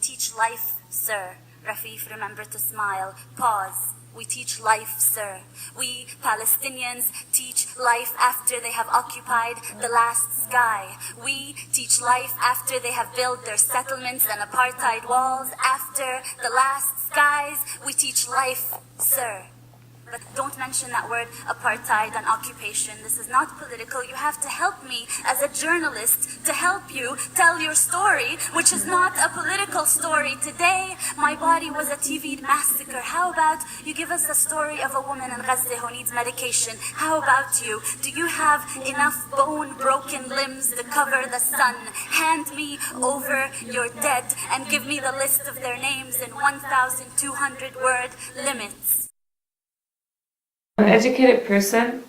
teach life, sir. Rafif, remember to smile. Pause. We teach life, sir. We Palestinians teach life after they have occupied the last sky. We teach life after they have built their settlements and apartheid walls. After the last skies, we teach life, sir. But don't mention that word apartheid and occupation. This is not political. You have to help me as a journalist to help you tell your story, which is not a political story. Today, my body was a TV massacre. How about you give us a story of a woman in Gaza who needs medication? How about you? Do you have enough bone-broken limbs to cover the sun? Hand me over your dead and give me the list of their names in 1,200-word limits. An educated person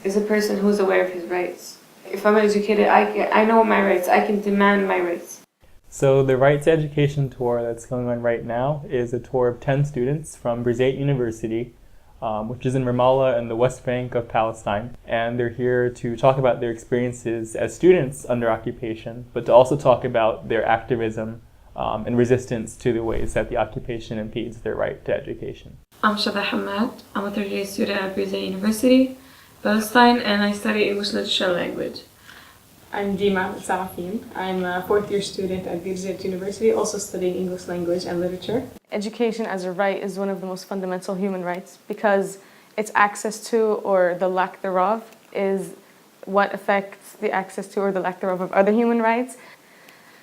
is a person who's aware of his rights. If I'm educated, I know my rights. I can demand my rights. So the Right to Education tour that's going on right now is a tour of 10 students from Birzeit University, which is in Ramallah in the West Bank of Palestine. And they're here to talk about their experiences as students under occupation, but to also talk about their activism and resistance to the ways that the occupation impedes their right to education. I'm Shatha Hammad. I'm a third-year student at Birzeit University, Palestine, and I study English Literature and Language. I'm Deema, Alsaafin. I'm a fourth-year student at Birzeit University, also studying English Language and Literature. Education as a right is one of the most fundamental human rights because its access to or the lack thereof is what affects the access to or the lack thereof of other human rights.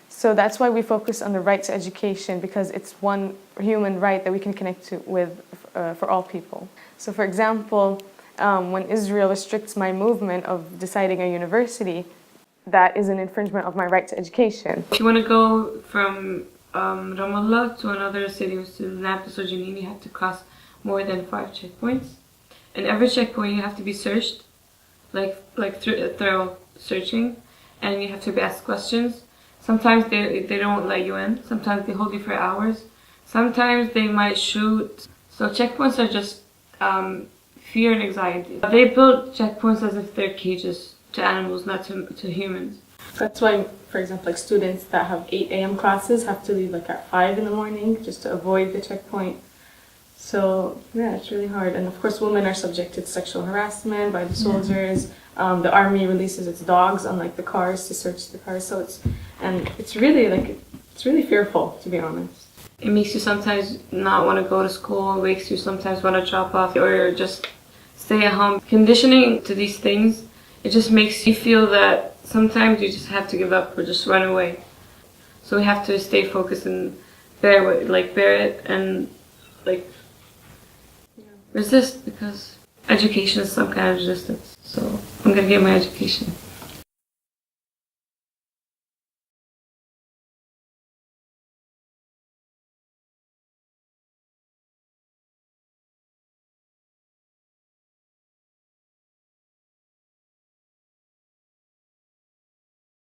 So that's why we focus on the right to education, because it's one human right that we can connect to with for all people. So for example, when Israel restricts my movement of deciding a university, that is an infringement of my right to education. If you want to go from Ramallah to another city, to Nablus or Jenin, you have to cross more than 5 checkpoints. And every checkpoint you have to be searched, like thorough searching, and you have to be asked questions. Sometimes they don't let you in. Sometimes they hold you for hours. Sometimes they might shoot. So checkpoints are just fear and anxiety. They build checkpoints as if they're cages to animals, not to humans. That's why, for example, like students that have 8 a.m. classes have to leave like at 5 in the morning just to avoid the checkpoint. So yeah, it's really hard. And of course, women are subjected to sexual harassment by the soldiers. The army releases its dogs on like the cars to search the cars. So it's really fearful, to be honest. It makes you sometimes not want to go to school. It makes you sometimes want to drop off or just stay at home. Conditioning to these things, it just makes you feel that sometimes you just have to give up or just run away. So we have to stay focused and bear it and resist, because education is some kind of resistance. So I'm gonna get my education.